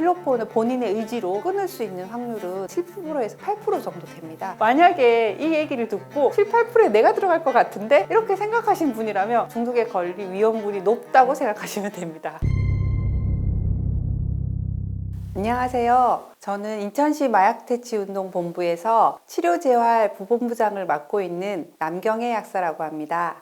필로폰을 본인의 의지로 끊을 수 있는 확률은 7%에서 8% 정도 됩니다. 만약에 이 얘기를 듣고 7, 8%에 내가 들어갈 것 같은데 이렇게 생각하신 분이라면 중독에 걸릴 위험물이 높다고 생각하시면 됩니다. 안녕하세요. 저는 인천시 마약퇴치운동본부에서 치료재활 부본부장을 맡고 있는 남경혜 약사라고 합니다.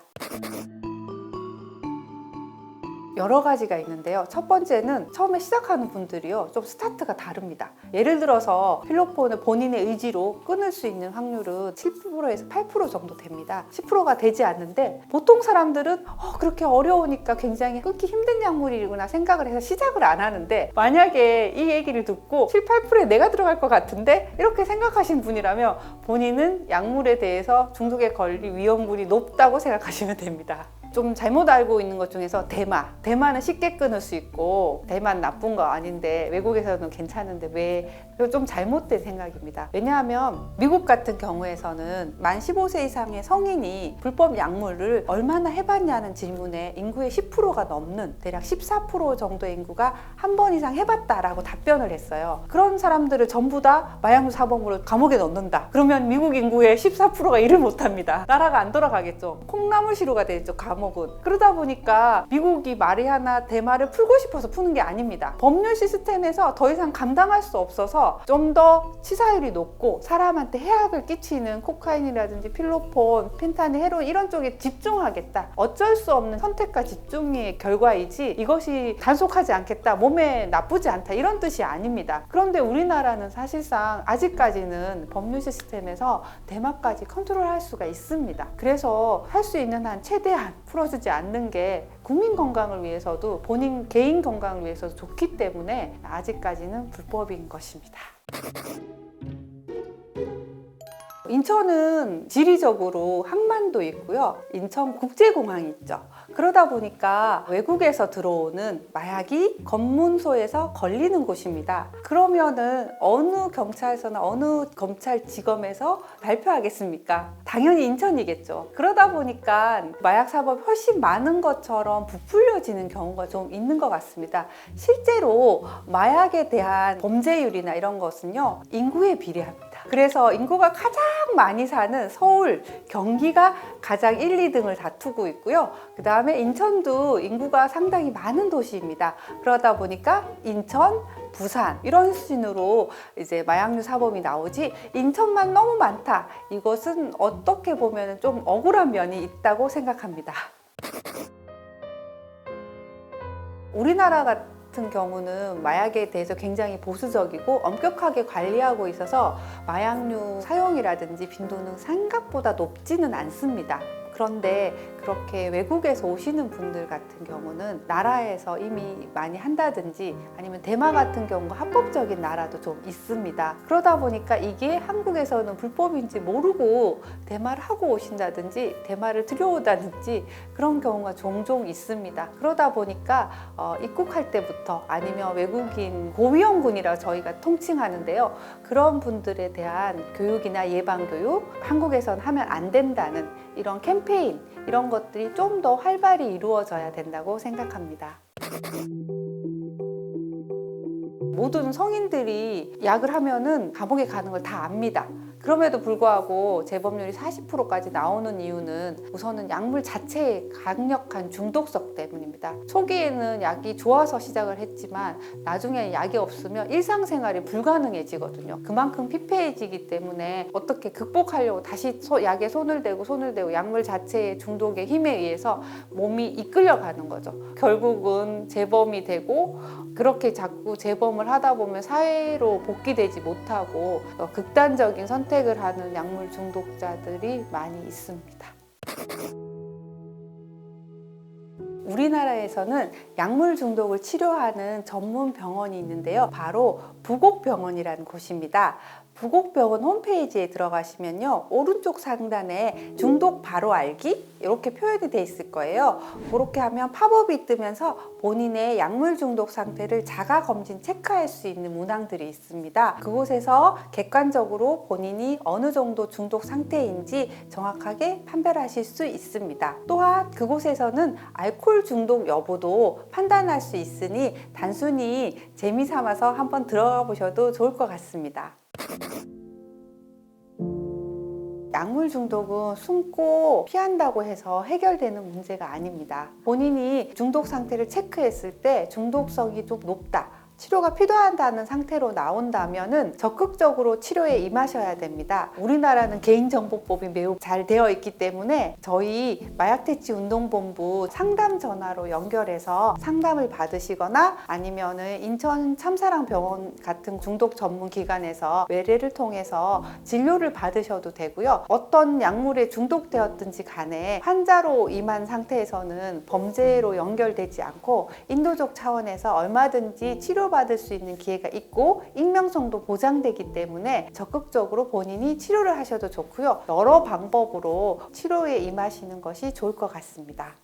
여러 가지가 있는데요. 첫 번째는 처음에 시작하는 분들이요, 좀 스타트가 다릅니다. 예를 들어서 필로폰을 본인의 의지로 끊을 수 있는 확률은 7%에서 8% 정도 됩니다. 10%가 되지 않는데 보통 사람들은 그렇게 어려우니까 굉장히 끊기 힘든 약물이구나 생각을 해서 시작을 안 하는데, 만약에 이 얘기를 듣고 7, 8%에 내가 들어갈 것 같은데 이렇게 생각하신 분이라면 본인은 약물에 대해서 중독에 걸릴 위험물이 높다고 생각하시면 됩니다. 좀 잘못 알고 있는 것 중에서 대마는 쉽게 끊을 수 있고 대마는 나쁜 거 아닌데 외국에서는 괜찮은데 왜? 이거 좀 잘못된 생각입니다. 왜냐하면 미국 같은 경우에서는 만 15세 이상의 성인이 불법 약물을 얼마나 해봤냐는 질문에 인구의 10%가 넘는 대략 14% 정도의 인구가 한 번 이상 해봤다라고 답변을 했어요. 그런 사람들을 전부 다 마약류 사범으로 감옥에 넣는다. 그러면 미국 인구의 14%가 일을 못합니다. 나라가 안 돌아가겠죠. 콩나물시루가 되죠, 감옥은. 그러다 보니까 미국이 마리화나 대마를 풀고 싶어서 푸는 게 아닙니다. 법률 시스템에서 더 이상 감당할 수 없어서 좀 더 치사율이 높고 사람한테 해악을 끼치는 코카인이라든지 필로폰, 펜타닐, 헤로인 이런 쪽에 집중하겠다. 어쩔 수 없는 선택과 집중의 결과이지 이것이 단속하지 않겠다, 몸에 나쁘지 않다, 이런 뜻이 아닙니다. 그런데 우리나라는 사실상 아직까지는 법률 시스템에서 대마까지 컨트롤할 수가 있습니다. 그래서 할 수 있는 한 최대한 풀어주지 않는 게 국민 건강을 위해서도 본인 개인 건강을 위해서도 좋기 때문에 아직까지는 불법인 것입니다. 인천은 지리적으로 항만도 있고요, 인천국제공항이 있죠. 그러다 보니까 외국에서 들어오는 마약이 검문소에서 걸리는 곳입니다. 그러면은 어느 경찰서나 어느 검찰지검에서 발표하겠습니까? 당연히 인천이겠죠. 그러다 보니까 마약 사범이 훨씬 많은 것처럼 부풀려지는 경우가 좀 있는 것 같습니다. 실제로 마약에 대한 범죄율이나 이런 것은요, 인구에 비례합니다. 그래서 인구가 가장 많이 사는 서울, 경기가 가장 1, 2등을 다투고 있고요. 그 다음에 인천도 인구가 상당히 많은 도시입니다. 그러다 보니까 인천, 부산 이런 수준으로 이제 마약류 사범이 나오지, 인천만 너무 많다. 이것은 어떻게 보면 좀 억울한 면이 있다고 생각합니다. 우리나라 같은 경우는 마약에 대해서 굉장히 보수적이고 엄격하게 관리하고 있어서 마약류 사용이라든지 빈도는 생각보다 높지는 않습니다. 그런데 그렇게 외국에서 오시는 분들 같은 경우는 나라에서 이미 많이 한다든지 아니면 대마 같은 경우가 합법적인 나라도 좀 있습니다. 그러다 보니까 이게 한국에서는 불법인지 모르고 대마를 하고 오신다든지 대마를 들여오다든지 그런 경우가 종종 있습니다. 그러다 보니까 입국할 때부터 아니면 외국인 고위험군이라 저희가 통칭하는데요, 그런 분들에 대한 교육이나 예방교육, 한국에서는 하면 안 된다는 이런 캠페인, 이런 것들이 좀 더 활발히 이루어져야 된다고 생각합니다. 모든 성인들이 약을 하면은 감옥에 가는 걸 다 압니다. 그럼에도 불구하고 재범률이 40%까지 나오는 이유는 우선은 약물 자체의 강력한 중독성 때문입니다. 초기에는 약이 좋아서 시작을 했지만 나중에 약이 없으면 일상생활이 불가능해지거든요. 그만큼 피폐해지기 때문에 어떻게 극복하려고 다시 약에 손을 대고 약물 자체의 중독의 힘에 의해서 몸이 이끌려가는 거죠. 결국은 재범이 되고, 그렇게 자꾸 재범을 하다 보면 사회로 복귀되지 못하고 극단적인 선택을 하는 약물 중독자들이 많이 있습니다. 우리나라에서는 약물 중독을 치료하는 전문 병원이 있는데요, 바로 부곡병원이라는 곳입니다. 부곡병원 홈페이지에 들어가시면요, 오른쪽 상단에 중독 바로 알기 이렇게 표현이 돼 있을 거예요. 그렇게 하면 팝업이 뜨면서 본인의 약물 중독 상태를 자가 검진 체크할 수 있는 문항들이 있습니다. 그곳에서 객관적으로 본인이 어느 정도 중독 상태인지 정확하게 판별하실 수 있습니다. 또한 그곳에서는 알코올 중독 여부도 판단할 수 있으니 단순히 재미삼아서 한번 들어가 보셔도 좋을 것 같습니다. 약물 중독은 숨고 피한다고 해서 해결되는 문제가 아닙니다. 본인이 중독 상태를 체크했을 때 중독성이 좀 높다, 치료가 필요하다는 상태로 나온다면은 적극적으로 치료에 임하셔야 됩니다. 우리나라는 개인정보법이 매우 잘 되어 있기 때문에 저희 마약퇴치운동본부 상담 전화로 연결해서 상담을 받으시거나 아니면은 인천 참사랑병원 같은 중독 전문 기관에서 외래를 통해서 진료를 받으셔도 되고요. 어떤 약물에 중독되었든지 간에 환자로 임한 상태에서는 범죄로 연결되지 않고 인도적 차원에서 얼마든지 치료받을 수 있는 기회가 있고 익명성도 보장되기 때문에 적극적으로 본인이 치료를 하셔도 좋고요. 여러 방법으로 치료에 임하시는 것이 좋을 것 같습니다.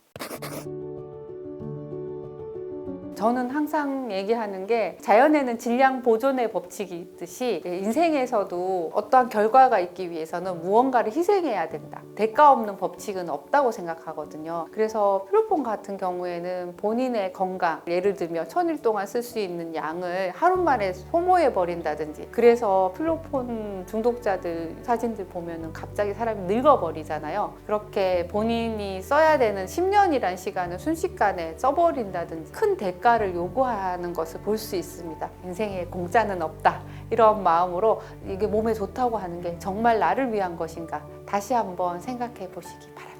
저는 항상 얘기하는 게 자연에는 질량 보존의 법칙이 있듯이 인생에서도 어떠한 결과가 있기 위해서는 무언가를 희생해야 된다. 대가 없는 법칙은 없다고 생각하거든요. 그래서 필로폰 같은 경우에는 본인의 건강, 예를 들면 1000일 동안 쓸 수 있는 양을 하루 만에 소모해 버린다든지, 그래서 필로폰 중독자들 사진들 보면은 갑자기 사람이 늙어버리잖아요. 그렇게 본인이 써야 되는 10년이란 시간을 순식간에 써버린다든지 큰 대가를 요구하는 것을 볼 수 있습니다. 인생에 공짜는 없다, 이런 마음으로 이게 몸에 좋다고 하는 게 정말 나를 위한 것인가 다시 한번 생각해 보시기 바랍니다.